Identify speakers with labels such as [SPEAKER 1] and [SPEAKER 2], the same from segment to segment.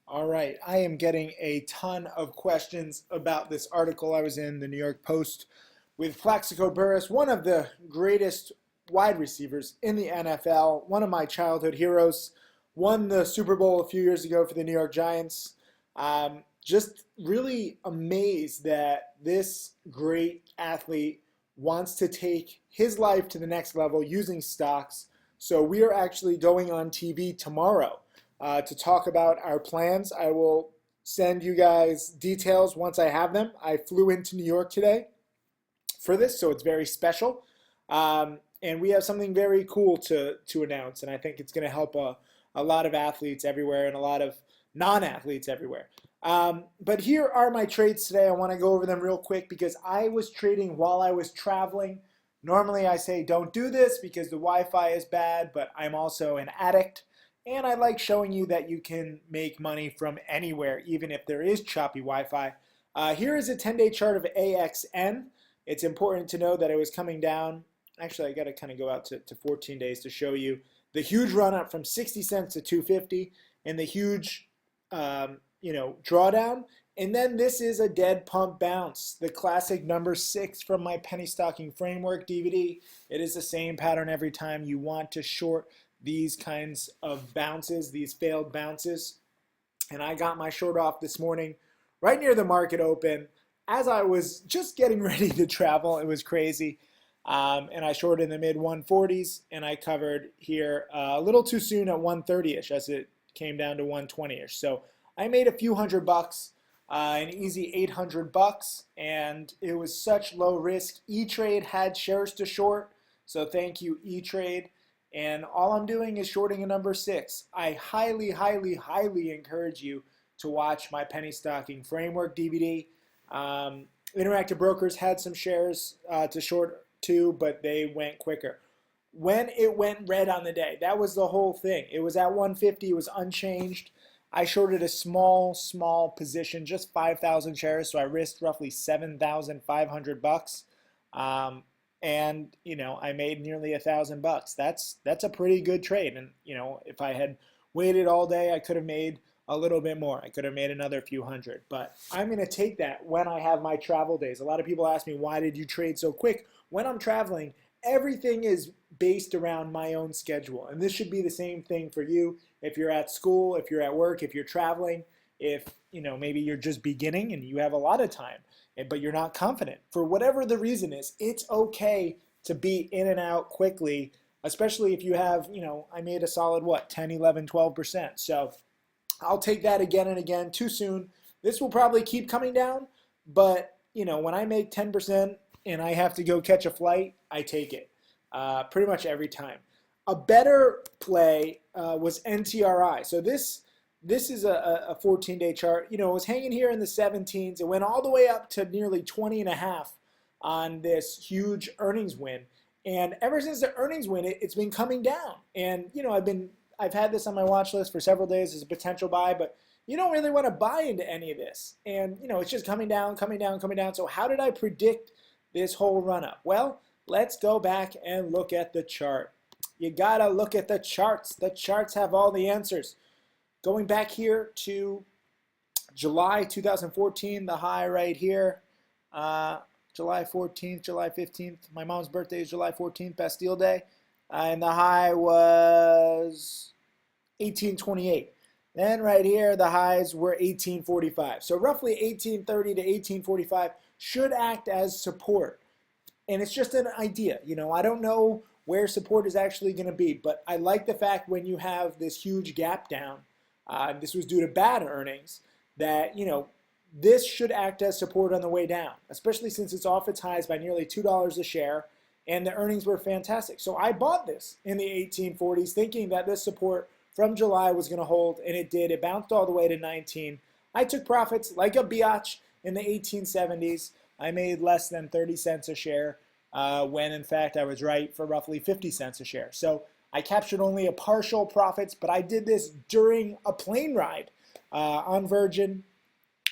[SPEAKER 1] All right, I am getting a ton of questions about this article I was in the New York Post with Plaxico Burress, one of the greatest wide receivers in the NFL, one of my childhood heroes, won the Super Bowl a few years ago for the New York Giants. Just really amazed that this great athlete wants to take his life to the next level using stocks. So we are actually going on TV tomorrow to talk about our plans. I will send you guys details once I have them. I flew into New York today for this, so it's very special. And we have something very cool to announce, and I think it's going to help a lot of athletes everywhere and a lot of non-athletes everywhere. But here are my trades today. I want to go over them real quick because I was trading while I was traveling. Normally I say don't do this because the Wi-Fi is bad, but I'm also an addict. And I like showing you that you can make money from anywhere, even if there is choppy Wi-Fi. Here is a 10-day chart of AXN. It's important to know that it was coming down. Actually, I got to kind of go out to 14 days to show you the huge run up from 60 cents to 250 and the huge drawdown. And then this is a dead pump bounce, the classic number 6 from my penny stocking framework DVD. It is the same pattern every time you want to short these kinds of bounces, these failed bounces. And I got my short off this morning right near the market open as I was just getting ready to travel. It was crazy. And I shorted in the mid 140s and I covered here a little too soon at 130ish as it came down to 120ish. So I made a few $100, an easy $800, and it was such low risk. E-Trade had shares to short, so thank you E-Trade. And all I'm doing is shorting a number 6. I highly, highly, highly encourage you to watch my penny stocking framework DVD. Interactive Brokers had some shares to short too, but they went quicker. When it went red on the day, that was the whole thing. It was at 150, it was unchanged. I shorted a small position, just 5,000 shares, so I risked roughly $7,500. And I made nearly $1,000. That's a pretty good trade. And if I had waited all day, I could have made a little bit more. I could have made another few hundred. But I'm going to take that when I have my travel days. A lot of people ask me, why did you trade so quick? When I'm traveling, everything is based around my own schedule. And this should be the same thing for you if you're at school, if you're at work, if you're traveling, if maybe you're just beginning and you have a lot of time, but you're not confident. For whatever the reason is, it's okay to be in and out quickly, especially if you have, I made a solid, 10, 11, 12%. So I'll take that again and again. Too soon. This will probably keep coming down, but when I make 10% and I have to go catch a flight, I take it pretty much every time. A better play was NTRI. So this is a 14-day chart. It was hanging here in the 17s. It went all the way up to nearly 20 and a half on this huge earnings win. And ever since the earnings win, it's been coming down. And I've had this on my watch list for several days as a potential buy, but you don't really want to buy into any of this. And it's just coming down, coming down, coming down. So how did I predict this whole run up? Well, let's go back and look at the chart. You gotta look at the charts. The charts have all the answers. Going back here to July 2014, the high right here, July 14th, July 15th. My mom's birthday is July 14th, Bastille Day. And the high was 1828. Then right here, the highs were 1845. So roughly 1830 to 1845 should act as support. And it's just an idea. I don't know where support is actually going to be, but I like the fact when you have this huge gap down, this was due to bad earnings, that, this should act as support on the way down, especially since it's off its highs by nearly $2 a share, and the earnings were fantastic. So I bought this in the 1840s thinking that this support from July was going to hold, and it did. It bounced all the way to 19. I took profits like a biatch in the 1870s. I made less than 30 cents a share when, in fact, I was right for roughly 50 cents a share. So I captured only a partial profits, but I did this during a plane ride on Virgin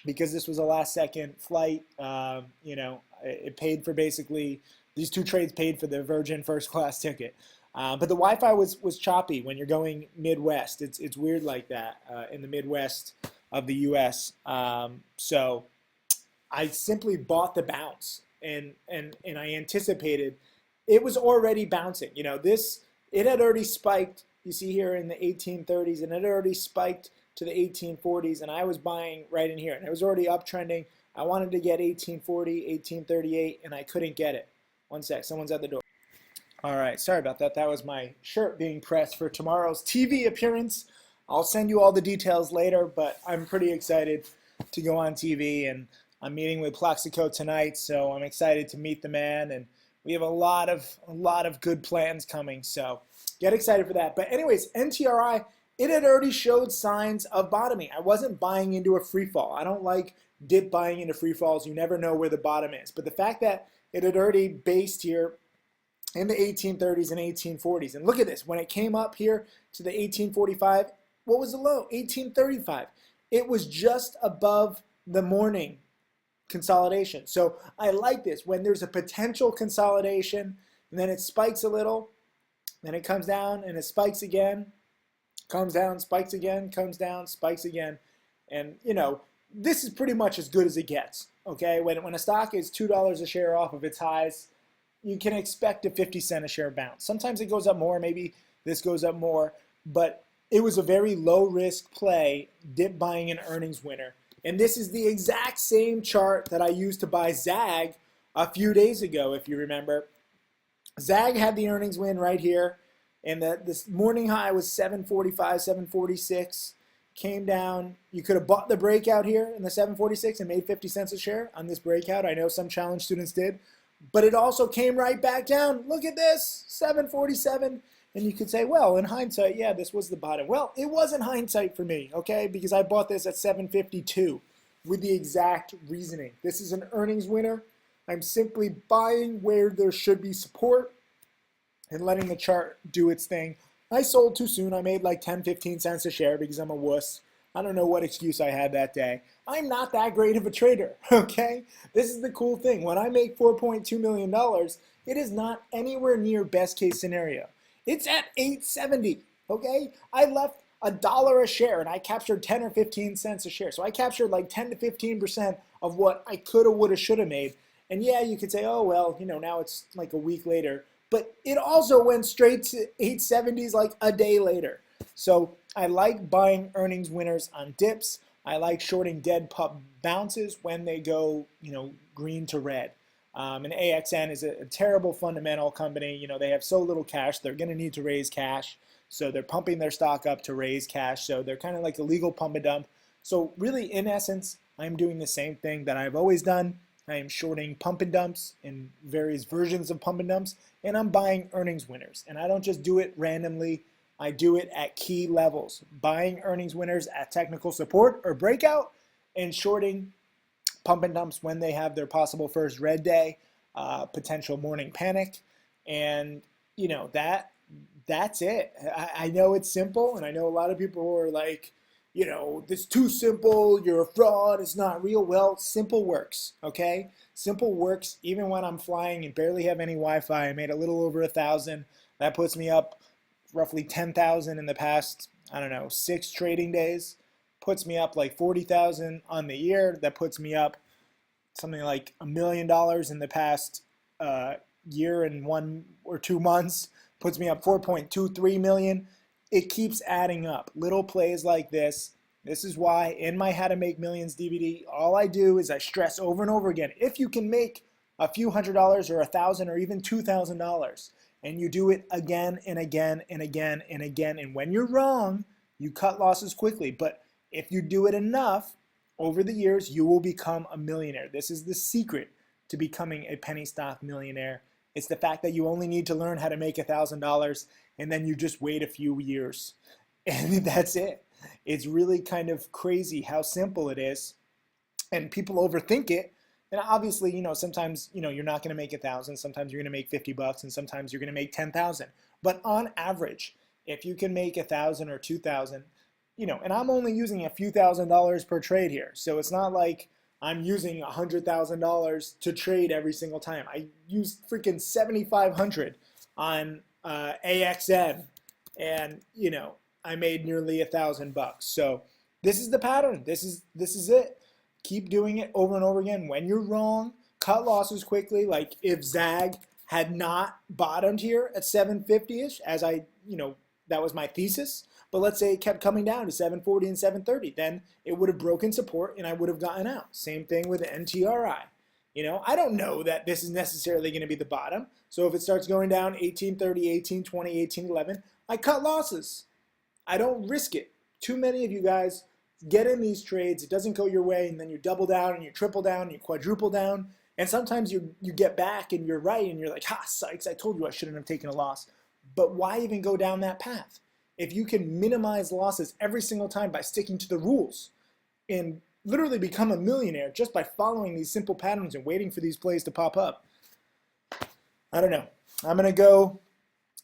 [SPEAKER 1] because this was a last-second flight. It paid for basically, these two trades paid for the Virgin first-class ticket. But the Wi-Fi was choppy when you're going Midwest. It's weird like that in the Midwest. of the U.S. So I simply bought the bounce, and I anticipated it was already bouncing. You know, this it had already spiked. You see here in the 1830s, and it had already spiked to the 1840s, and I was buying right in here, and it was already uptrending. I wanted to get 1840, 1838, and I couldn't get it. One sec, someone's at the door. All right, sorry about that. That was my shirt being pressed for tomorrow's TV appearance. I'll send you all the details later, but I'm pretty excited to go on TV, and I'm meeting with Plaxico tonight, so I'm excited to meet the man, and we have a lot of good plans coming, so get excited for that. But anyways, NTRI, it had already showed signs of bottoming. I wasn't buying into a free fall. I don't like dip buying into free falls. You never know where the bottom is. But the fact that it had already based here in the 1830s and 1840s. And look at this. When it came up here to the 1845, what was the low? 1835. It was just above the morning consolidation. So I like this. When there's a potential consolidation, and then it spikes a little, then it comes down and it spikes again, comes down, spikes again, comes down, spikes again. And, you know, this is pretty much as good as it gets. Okay, when a stock is $2 a share off of its highs, you can expect a 50-cent a share bounce. Sometimes it goes up more, maybe this goes up more, but it was a very low risk play, dip buying an earnings winner. And this is the exact same chart that I used to buy ZAG a few days ago, if you remember. ZAG had the earnings win right here, and this morning high was 745, 746. Came down. You could have bought the breakout here in the 746 and made 50 cents a share on this breakout. I know some challenge students did. But it also came right back down. Look at this, 747. And you could say, well, in hindsight, yeah, this was the bottom. Well, it wasn't hindsight for me, okay? Because I bought this at 752 with the exact reasoning. This is an earnings winner. I'm simply buying where there should be support and letting the chart do its thing. I sold too soon. I made like 10, 15 cents a share because I'm a wuss. I don't know what excuse I had that day. I'm not that great of a trader, okay? This is the cool thing. When I make $4.2 million, it is not anywhere near best case scenario. It's at 870, okay? I left $1 a share and I captured 10 or 15 cents a share. So I captured like 10 to 15% of what I coulda, woulda, shoulda made. And yeah, you could say, oh, well, you know, now it's like a week later. But it also went straight to 870s like a day later. So I like buying earnings winners on dips. I like shorting dead pup bounces when they go, you know, green to red. And AXN is a terrible fundamental company. You know, they have so little cash. They're going to need to raise cash. So they're pumping their stock up to raise cash. So they're kind of like a legal pump and dump. So really, in essence, I'm doing the same thing that I've always done. I am shorting pump and dumps in various versions of pump and dumps. And I'm buying earnings winners. And I don't just do it randomly. I do it at key levels, buying earnings winners at technical support or breakout, and shorting pump and dumps when they have their possible first red day, potential morning panic, and you know that's it. I know it's simple, and I know a lot of people are like, you know, this is too simple. You're a fraud. It's not real. Well, simple works. Okay, simple works even when I'm flying and barely have any Wi-Fi. I made a little over 1,000. That puts me up roughly 10,000 in the past, I don't know, 6 trading days. Puts me up like 40,000 on the year. That puts me up something like $1 million in the past year and 1 or 2 months. Puts me up 4.23 million. It keeps adding up. Little plays like this. This is why in my How to Make Millions DVD, all I do is I stress over and over again, if you can make a few $100s or $1,000 or even $2,000, and you do it again and again and again and again, and when you're wrong, you cut losses quickly. But if you do it enough, over the years, you will become a millionaire. This is the secret to becoming a penny stock millionaire. It's the fact that you only need to learn how to make $1,000, and then you just wait a few years. And that's it. It's really kind of crazy how simple it is. And people overthink it. And obviously, you know, sometimes, you know, you're not going to make 1,000. Sometimes you're going to make $50, and sometimes you're going to make 10,000. But on average, if you can make 1,000 or 2,000, you know, and I'm only using a few $1,000s per trade here. So it's not like I'm using $100,000 to trade every single time. I used freaking 7,500 on AXN, and you know, I made nearly $1,000. So This is the pattern. This is it. Keep doing it over and over again. When you're wrong, cut losses quickly. Like if Zag had not bottomed here at 750-ish, as that was my thesis. But let's say it kept coming down to 740 and 730, then it would have broken support and I would have gotten out. Same thing with NTRI. I don't know that this is necessarily going to be the bottom. So if it starts going down 1830, 1820, 1811, I cut losses. I don't risk it. Too many of you guys get in these trades, it doesn't go your way, and then you double down and you triple down and you quadruple down. And sometimes you get back and you're right and you're like, ha, Sykes, I told you I shouldn't have taken a loss. But why even go down that path? If you can minimize losses every single time by sticking to the rules and literally become a millionaire just by following these simple patterns and waiting for these plays to pop up. I don't know. I'm going to go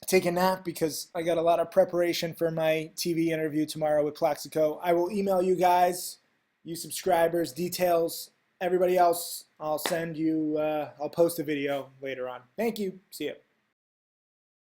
[SPEAKER 1] take a nap because I got a lot of preparation for my TV interview tomorrow with Plaxico. I will email you guys, you subscribers, details. Everybody else, I'll send you, I'll post a video later on. Thank you. See ya.